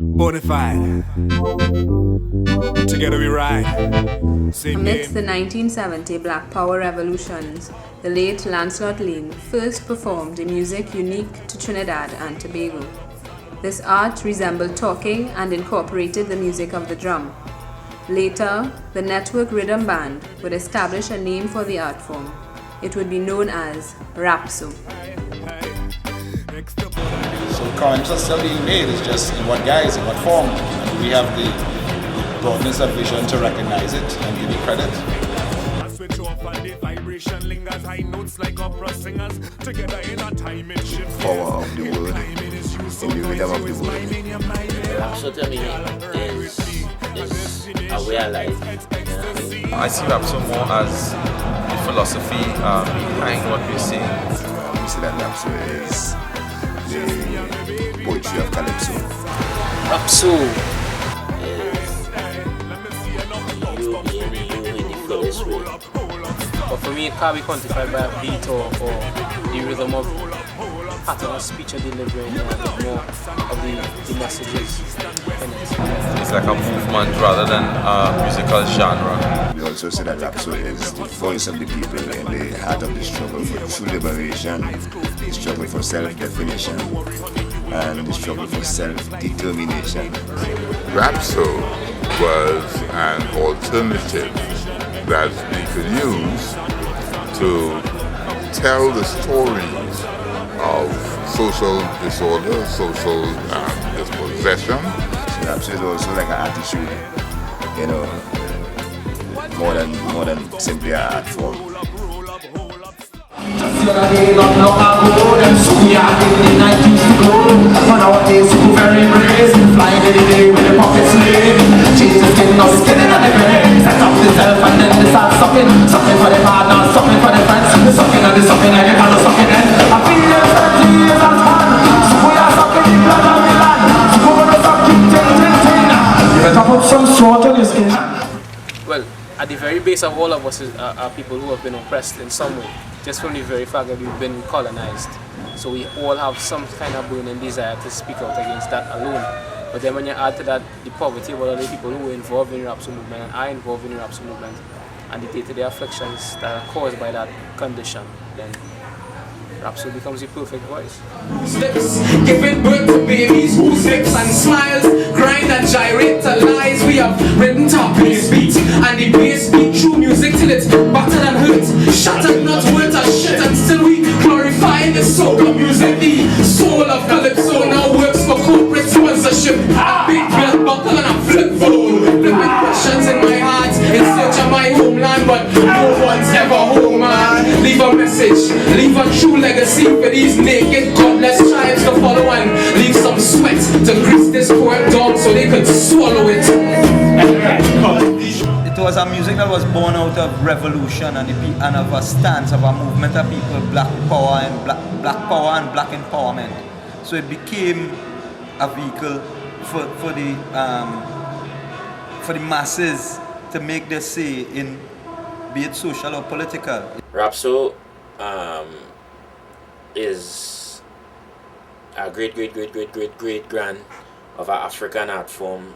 Bonafide. Together we ride. Amidst the 1970 Black Power revolutions, the late Lancelot Lane first performed a music unique to Trinidad and Tobago. This art resembled talking and incorporated the music of the drum. Later, the Network Rhythm Band would establish a name for the art form. It would be known as Rapso. So the currents are still being made, it's just in what guise, in what form. And we have the broadness of vision to recognize it and give it credit. Power of the word, in the rhythm of the word. Rapso to me is a way of life. I see Rapso more as the philosophy behind what we're saying. We see that Rapso is the poetry of Calypso. Rapso is you in the fullest way. But for me, it can't be quantified by a beat or the rhythm of pattern of speech or delivery, and more of the messages in it. It's like a movement rather than a musical genre. We also see that Rapso is the voice of the people in the heart of the struggle for true liberation, the struggle for self-definition, and the struggle for self-determination. Rapso was an alternative that we could use to tell the stories of social disorder, social dispossession. Rapso is also like an attitude, you know, more than simply an art form. Just the other day, not long ago, them schoolyard in the 90s to go. But nowadays, people very brazen, flying every day with the pockets laid. Change the skin, no skin in the brain. Set up the self and then they start sucking. Sucking for the partner, sucking for the friends. The sucking and the sucking and the kind of sucking in. I feel it 30 years as man. Schoolyard sucking the blood of the land. Schoolyard sucking, ting. You better put some salt on your skin. Well, at the very base of all of us are people who have been oppressed in some way, just from the very fact that we've been colonized. So we all have some kind of burning desire to speak out against that alone. But then when you add to that the poverty of all the people who are involved in the Rapso movement and are involved in the Rapso movement, and the day-to-day afflictions that are caused by that condition, then Rapso becomes the perfect voice. Slips, giving birth to babies whose lips and smiles grind and gyrate to lies. We have written top bass beat and the bass beat true music till it's battered and hurt, shattered, not worth a shit, and still we glorify the soul of music. The soul of Calypso now works for corporate sponsorship. A big belt buckle and a flip phone, flipping questions in my heart in search of my homeland, but no one's ever home, man. Leave a message, leave a true legacy for these naked, godless tribes to follow, and leave some sweat to grease this poem dog so they could swallow it. It was a music that was born out of revolution and of a stance of a movement of people, black power and black power and black empowerment. So it became a vehicle for the masses to make their say in, be it social or political. Rapso is a great grand of an African art form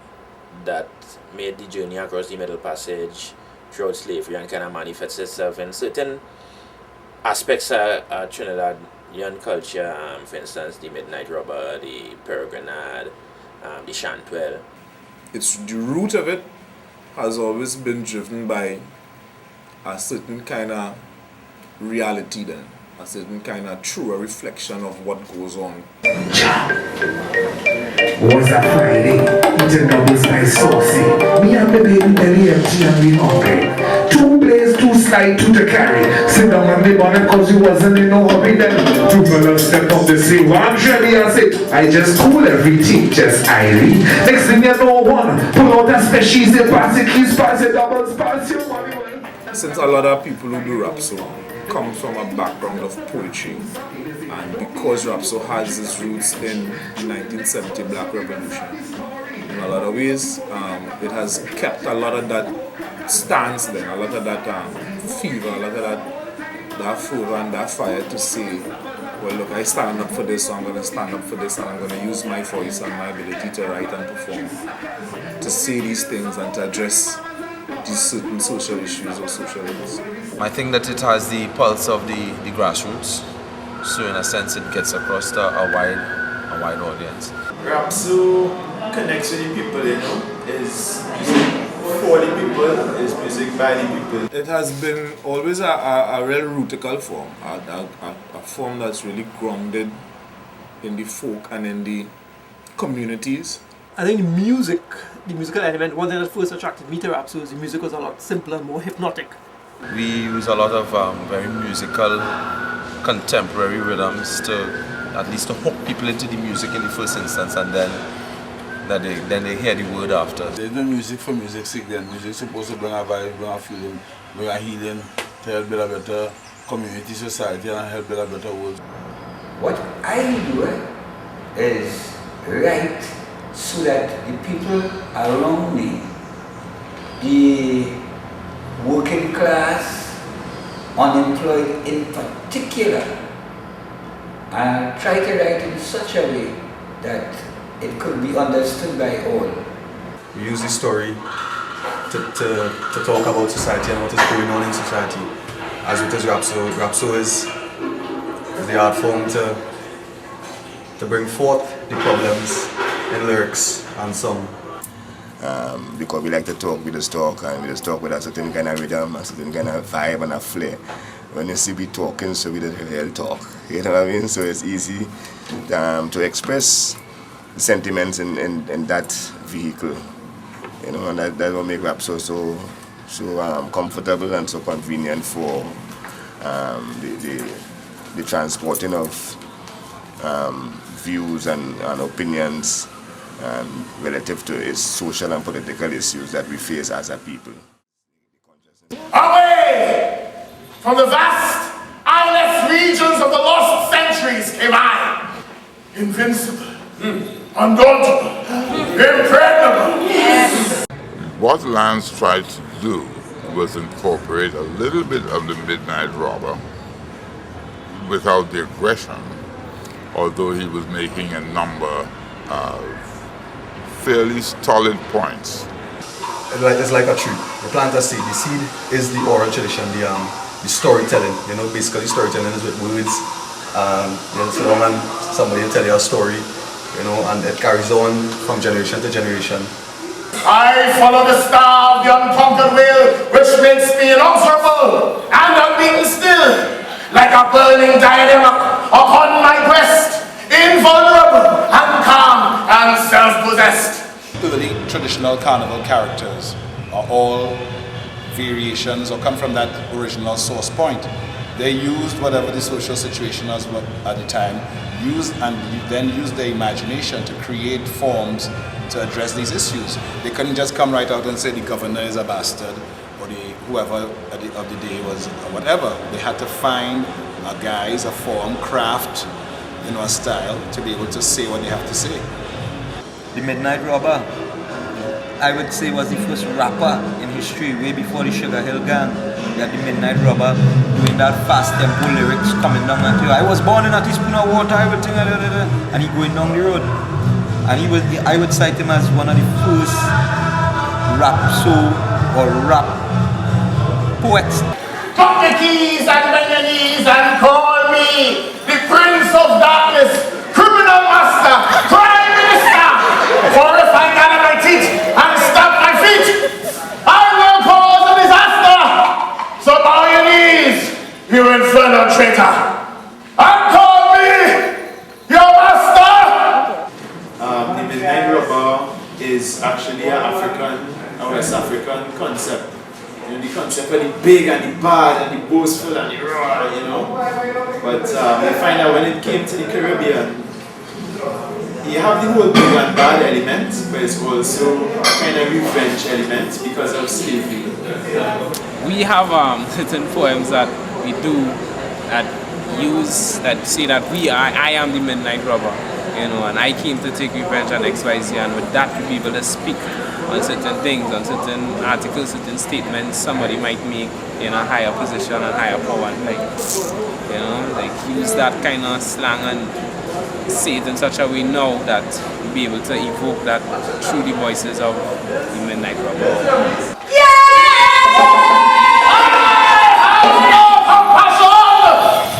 that made the journey across the Middle Passage throughout slavery and kind of manifests itself in certain aspects of Trinidadian culture, for instance the Midnight Rubber, the Peregrinade, the Chantwell. It's the root of it has always been driven by a certain kind of reality then, a certain kind of truer reflection of what goes on. Was a Friday, eating doubles by saucy. Me and the baby belly empty and we hungry. Two blaze, two slide, two to carry. Sit down on the bonnet cause you wasn't in no hurry then. Two fellas step up the sea. One jelly and say, I just cool everything, just Irie. Next thing you know one, pull out a species, they pass it, keys, pass it, doubles, pass your money. Since a lot of people who do Rapso come from a background of poetry, and because Rapso has its roots in the 1970 Black Revolution, in a lot of ways, it has kept a lot of that stance then, a lot of that fever, a lot of that fervor and that fire to say well, look, I stand up for this, so I'm going to stand up for this, and I'm going to use my voice and my ability to write and perform to say these things and to address these certain social issues or social ills. I think that it has the pulse of the grassroots, so in a sense it gets across to a wide audience. Rapso connects with the people, you know, is music for the people, is music by the people. It has been always a real rootical form, a form that's really grounded in the folk and in the communities. I think the musical element, one thing that first attracted me to Rapso is the music was a lot simpler, more hypnotic. We use a lot of very musical, contemporary rhythms to at least to hook people into the music in the first instance, and then they hear the word after. There's no music for music's sake then. Music's supposed to bring a vibe, bring a feeling, bring a healing, to help build a better community, society, and help build a better world. What I do is write so that the people around me, the working class, unemployed in particular, and try to write in such a way that it could be understood by all. We use the story to talk about society and what is going on in society. As it is Rapso. Rapso is the art form to bring forth the problems in lyrics and song. Because we like to talk, we just talk, and we just talk with a certain kind of rhythm, a certain kind of vibe and a flair. When you see we talking, so we don't really talk. You know what I mean? So it's easy to express sentiments in that vehicle. You know, and that will make Rapso so comfortable and so convenient for the transporting of views and opinions relative to its social and political issues that we face as a people. Away from the vast, endless regions of the lost centuries came I, invincible, undauntable, impregnable. Yes. What Lance tried to do was incorporate a little bit of the Midnight Robber without the aggression, although he was making a number of fairly solid points. It's like a tree. You plant a seed. The seed is the oral tradition, the storytelling. You know, basically storytelling is with words. You know, so long and somebody will tell you a story, you know, and it carries on from generation to generation. I follow the star of the unconquered will, which makes me inexorable and unbeaten still, like a burning diadem upon my breast, invulnerable and calm and self-possessed. The traditional carnival characters are all variations or come from that original source point. They used whatever the social situation was at the time, then used their imagination to create forms to address these issues. They couldn't just come right out and say the governor is a bastard or whoever of the day was whatever. They had to find a guise, a form, craft, you know, a style to be able to say what they have to say. The Midnight Robber, I would say, was the first rapper in history, way before the Sugar Hill Gang. You had the Midnight Robber doing that fast tempo lyrics coming down at you. I was born in a teaspoon of water, everything, and he going down the road. And I would cite him as one of the first Rapso or rap poets. Put the keys and bend your knees and call me the Prince of Darkness, criminal master, prime minister. For if I gather my teeth and stamp my feet, I will cause a disaster. So bow your knees, you infernal traitor, and call me your master. The Midnight Robber is actually an African and West African concept. You know, the concept of the big and the bad and the boastful and the raw, you know. But we find out when it came to the Caribbean, you have the whole big and bad element, but it's also a kind of revenge element because of slavery. We have certain poems that we do that say that I am the Midnight Robber, you know, and I came to take revenge on XYZ, and with that we'll be able to speak on certain things, on certain articles, certain statements somebody might make in a higher position and higher power, like, you know, like use that kind of slang and say it in such a way now that we'll be able to evoke that through the voices of the Midnight Robber.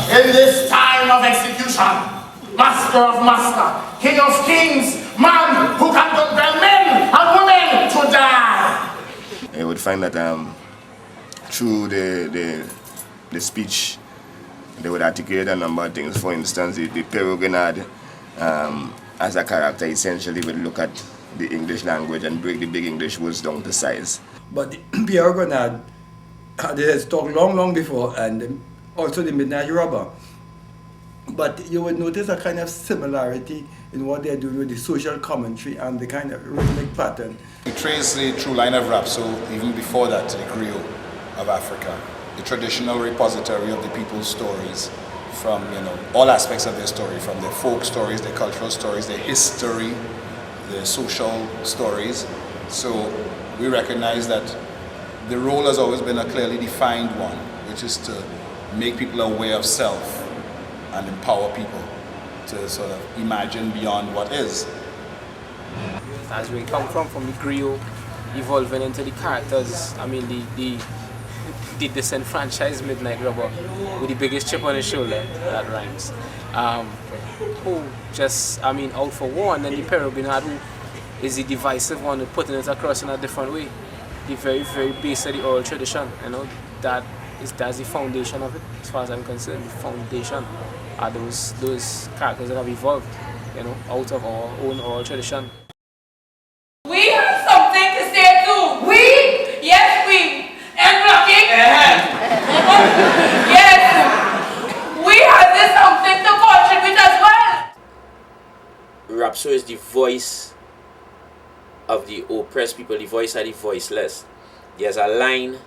In this time of execution, Master of Master, King of Kings, man who can compel men and women to die. You would find that through the speech, they would articulate a number of things. For instance, the Peruginad as a character essentially would look at the English language and break the big English words down to size. But the Peruginad has talked long before, and also the Midnight Robber. But you would notice a kind of similarity in what they're doing with the social commentary and the kind of rhythmic pattern. We trace the true line of Rapso even before that to the griot of Africa, the traditional repository of the people's stories from all aspects of their story, from their folk stories, their cultural stories, their history, their social stories. So we recognize that the role has always been a clearly defined one, which is to make people aware of self and empower people to sort of imagine beyond what is. As we come from the griot, evolving into the characters, I mean the disenfranchised Midnight Robber with the biggest chip on his shoulder, that rhymes, who just, out for war, and then the Peruginad, who is the divisive one, who putting it across in a different way. The very, very base of the oral tradition, that's the foundation of it, as far as I'm concerned. The foundation are those characters that have evolved, out of our own oral tradition. We have something to say too. We? Yes, we. And blocking? Yes. We have something to contribute as well. Rapso is the voice of the oppressed people, the voice of the voiceless. There's a line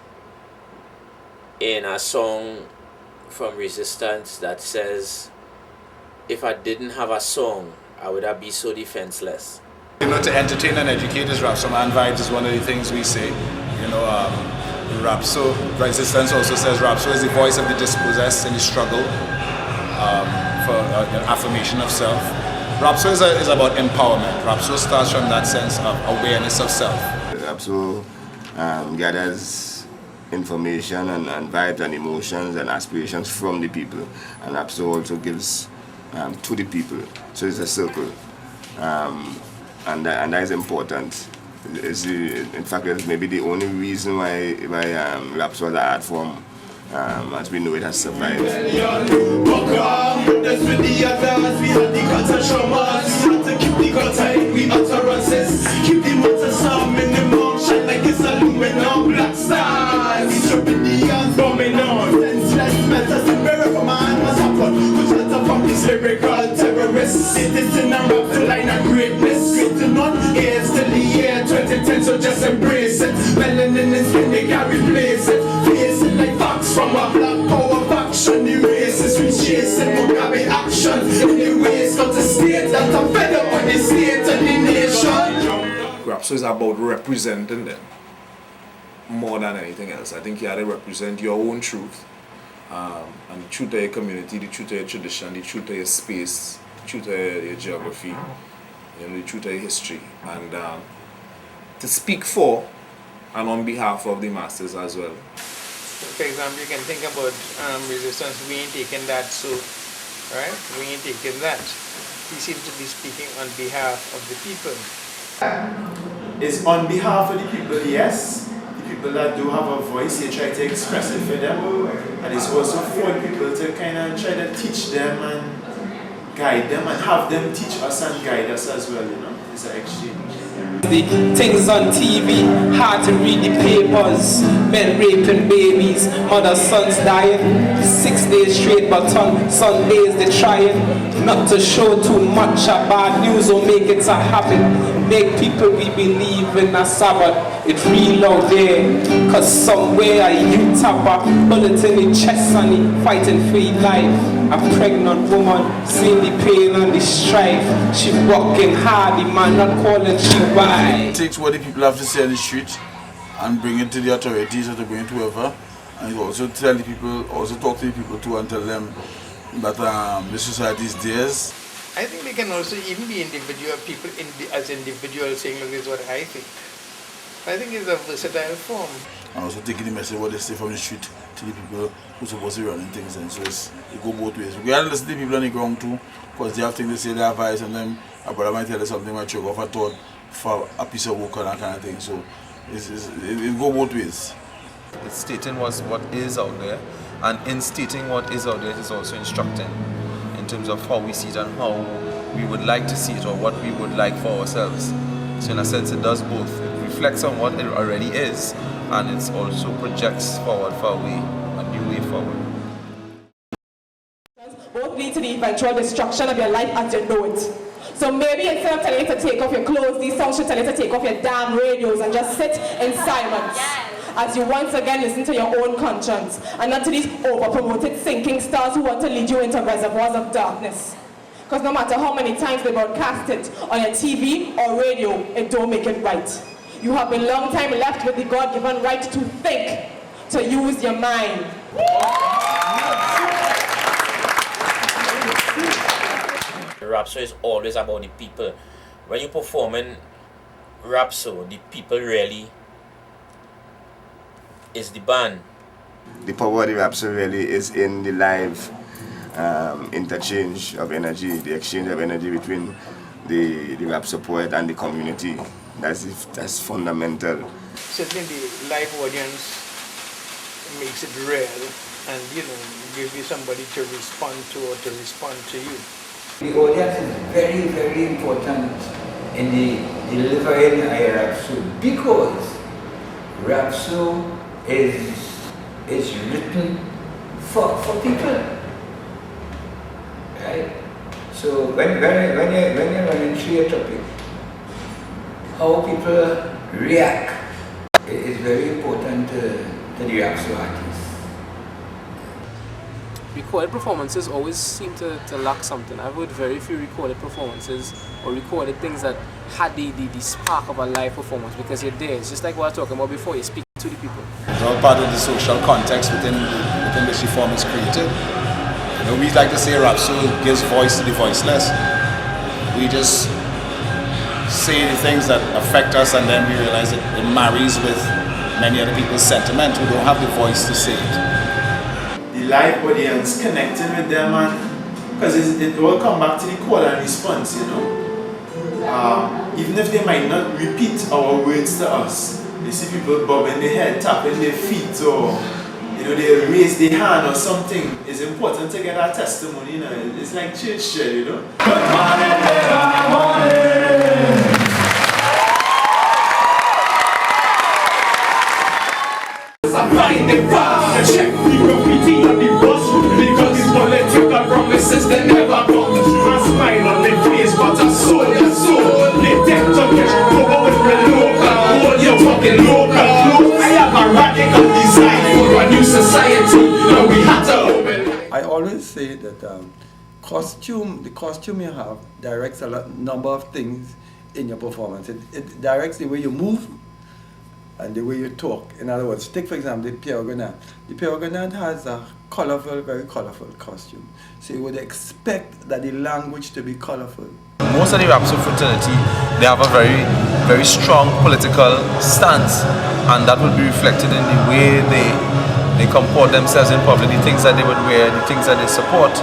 in a song from Resistance that says, if I didn't have a song, I would have been so defenseless. To entertain and educate is Rapso Man Vibes is one of the things we say. Rapso, Resistance also says Rapso is the voice of the dispossessed in the struggle for affirmation of self. Rapso is about empowerment. Rapso starts from that sense of awareness of self. Rapso gathers information and vibes and emotions and aspirations from the people, and Rapso also gives to the people. So it's a circle, and that is important. In fact, it's maybe the only reason why Rapso as an art form, as we know it, has survived. Lyrical terrorists, citizen and rap the line of greatness. Written on ears till the year 2010, so just embrace it. Melanin and skin, they can't replace it. Face it like facts from a black power faction. The racists we chasing Mugabe action. In the ways got the state that are fed up on the state and the nation. Rapso is about representing them more than anything else. I think you have to represent your own truth. And the truth of your community, the truth of your tradition, the truth of your space, the truth of your geography, the truth of your history, and to speak for and on behalf of the masters as well. For example, you can think about Resistance. We ain't taking that, so right? We ain't taking that. He seems to be speaking on behalf of the people. It's on behalf of the people, yes. People that do have a voice, they try to express it for them, and it's also for people to kind of try to teach them and guide them and have them teach us and guide us as well, it's an exchange. The things on TV, hard to read the papers, men raping babies, mothers, sons dying, 6 days straight, but on Sundays they trying not to show too much of bad news or make it a habit. Make people we believe in a Sabbath. It's real out there, cause somewhere a youth have a bullet in the chest and he fighting for his life. A pregnant woman, seeing the pain and the strife. She working hard, the man not calling she why. Takes what the people have to say on the street and bring it to the authorities or to bring it to whoever. And also tell the people, also talk to the people too and tell them the society's theirs. I think they can also even be individual people as individuals saying, look, this is what I think. I think it's a versatile form. And also taking the message what they say from the street to the people who are supposed to be running things, and so it go both ways. We gotta listen to the people on the ground too, because they have things to say, their advice, and then a brother might tell you something might choke off a thought for a piece of work and that kind of thing. So it go both ways. It's stating what is out there, and in stating what is out there, it is also instructing in terms of how we see it and how we would like to see it, or what we would like for ourselves. So in a sense, it does both. It reflects on what it already is, and it also projects forward for a new way forward. Both lead to the eventual destruction of your life as you know it. So maybe instead of telling you to take off your clothes, these songs should tell you to take off your damn radios and just sit in silence. As you once again listen to your own conscience, and not to these over-promoted sinking stars who want to lead you into reservoirs of darkness. Because no matter how many times they broadcast it on your TV or radio, it don't make it right. You have a long time left with the God-given right to think, to use your mind. Rapso is always about the people. When you perform in Rapso, the people really is the band. The power of the Rapso really is in the live interchange of energy, the exchange of energy between the Rapso poet and the community. That's fundamental. Certainly the live audience makes it real and, give you somebody to respond to or to respond to you. The audience is very, very important in the delivering a Rapso, because Rapso is written for people, right? So when you're running through a topic, how people react is very important to the Rapso artist. Recorded performances always seem to lack something. I've heard very few recorded performances or recorded things that had the spark of a live performance, because you're there. It's just like what I was talking about before, you speak to the people. It's all part of the social context within which the form is created. We like to say Rapso gives voice to the voiceless. We just say the things that affect us, and then we realize it marries with many other people's sentiment who don't have the voice to say it. The live audience connecting with them, and because it all come back to the call and response, even if they might not repeat our words to us, they see people bobbing their head, tapping their feet, or they raise their hand or something. It's important to get our testimony. It's like church share, Good morning, good morning. I find it far to check the graffiti on the bus, because these political promises they never come. I smile on their face, but I sold their soul. They tend to get over with the local. Hold your fucking local. I have a radical design for a new society. We had to open. I always say that the costume you have directs a number of things in your performance. It directs the way you move and the way you talk. In other words, take for example the Pierre Grenade. The Pierre Grenade has a colorful, very colorful costume. So you would expect that the language to be colorful. Most of the Rapso fraternity, they have a very, very strong political stance, and that will be reflected in the way they comport themselves in public, the things that they would wear, the things that they support.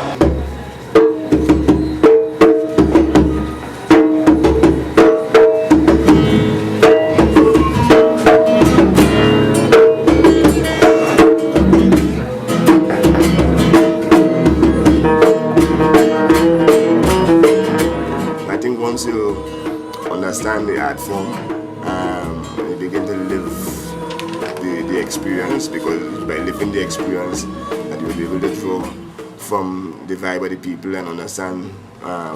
Once you understand the art form, you begin to live the experience, because by living the experience that you'll be able to draw from the vibe of the people and understand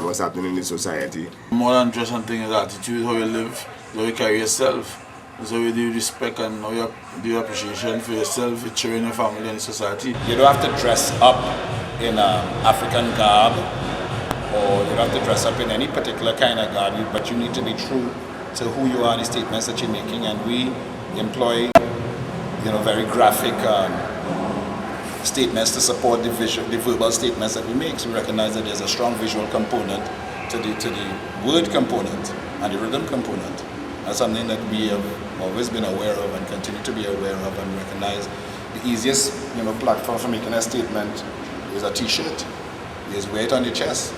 what's happening in the society. More than just something is attitude, how you live, how you carry yourself. So you do respect and how you do appreciation for yourself, for children, your family and society. You don't have to dress up in African garb, or you don't have to dress up in any particular kind of garb, but you need to be true to who you are and the statements that you're making. And we employ, very graphic statements to support the verbal statements that we make. So we recognize that there's a strong visual component to the word component and the rhythm component. That's something that we have always been aware of and continue to be aware of, and recognize the easiest platform for making a statement is a t-shirt. You just wear it on your chest.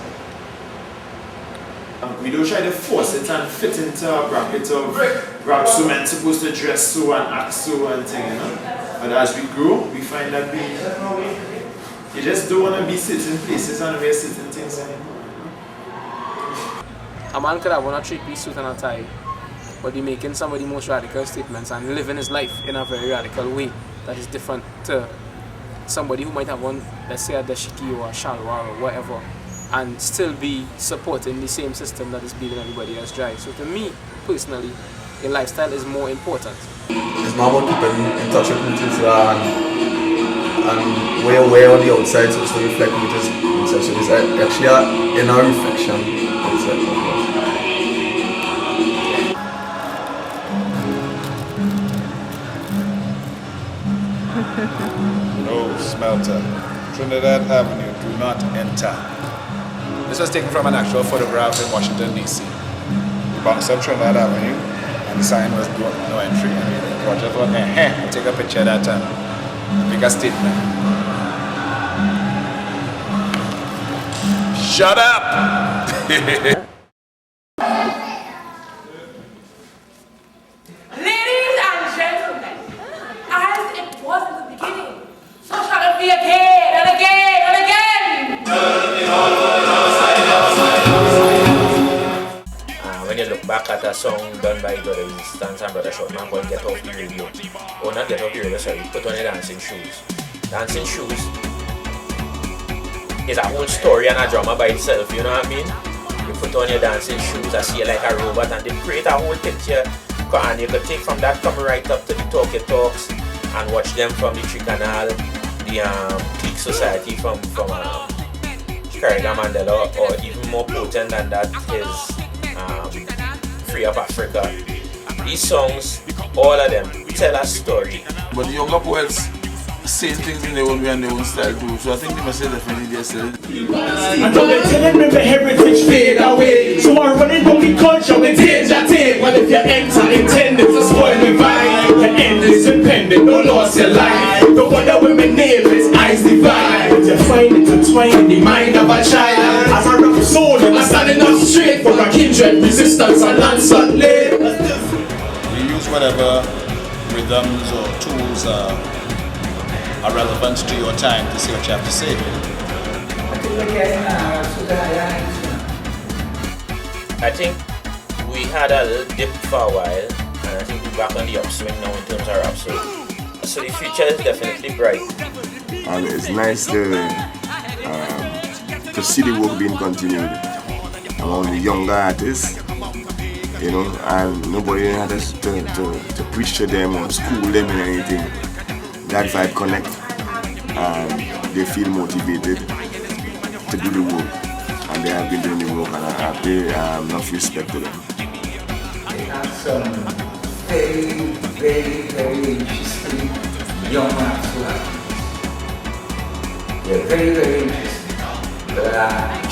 We don't try to force it and fit into a bracket of Rapso men supposed to dress so and act so and thing, But as we grow, we find that you just don't want to be sitting places and wear certain things anymore. A man could have on a 3-piece suit and a tie, but he's making some of the most radical statements and living his life in a very radical way that is different to somebody who might have on, let's say, a dashiki or a shalwar or whatever, and still be supporting the same system that is bleeding everybody else dry. So to me, personally, a lifestyle is more important. It's more about keeping in touch with who it is and where on the outside so it's to reflect who it is inside. So it's actually an inner reflection outside. No smelter. Trinidad Avenue, do not enter. This was taken from an actual photograph in Washington, D.C. We bounced up Trinidad Avenue, and the sign was no entry. And Roger thought, I'll take a picture that time, make a statement. Shut up! Ladies and gentlemen, as it was in the beginning, so shall it be again and again and again. When you look back at a song done by brothers Stans and Brother Shortman called Get Off the Radio, or not Get Off the Radio, sorry, Put On Your Dancing Shoes. Dancing Shoes is a whole story and a drama by itself, you know what I mean? You put on your dancing shoes, I see you like a robot, and they create a whole picture, and you could take from that, come right up to the Talkie Talks and watch them from the Tree Canal, the Clique Society from Carrigan Mandela, or even more potent than that is Free Up Africa. These songs, all of them, tell a story. But the younger poets saying things in their own way and their own style too, so I think they must say definitely themselves. And don't be telling me the heritage fade away, so I'm running from the culture with danger tape. But if you enter intended to spoil the vibe, the end is impending, no loss your life. No wonder women name is eyes divide. You find it intertwined in the mind of a child. As a rap soul, I'm standing up straight for a kindred, resistance and landslide lane. You use whatever rhythms or tools are relevant to your time to see what you have to say. I think we had a little dip for a while, and I think we're back on the upswing now in terms of rap. So the future is definitely bright. And it's nice to see the work being continued among the younger artists, and nobody has to preach to them or school them in anything. That vibe connect, and they feel motivated to do the work, and they have been doing the work, and I pay enough respect to them. They have some very, very, very interesting young Rapso artists. They're very, very interesting.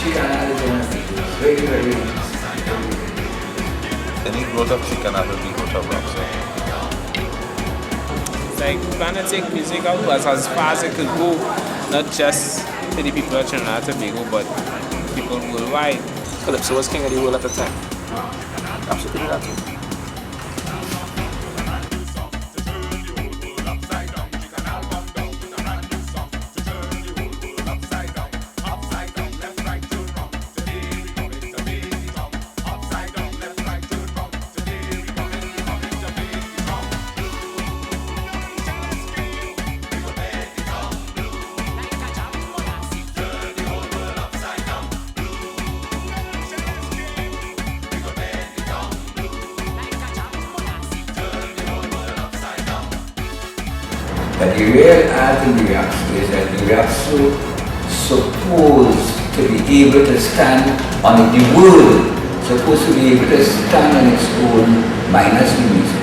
Tree Canal is one of them. Very, very interesting. Any growth of Tree Canal will be growth of Rapso. Like, we're gonna take music out as far as it could go, not just to the people of Trinidad and Tobago, but people worldwide. Calypso was king of the world at the time. Absolutely that too. But the real art in the Rapso is that the Rapso supposed to be able to stand on the world, supposed to be able to stand on its own minus the music.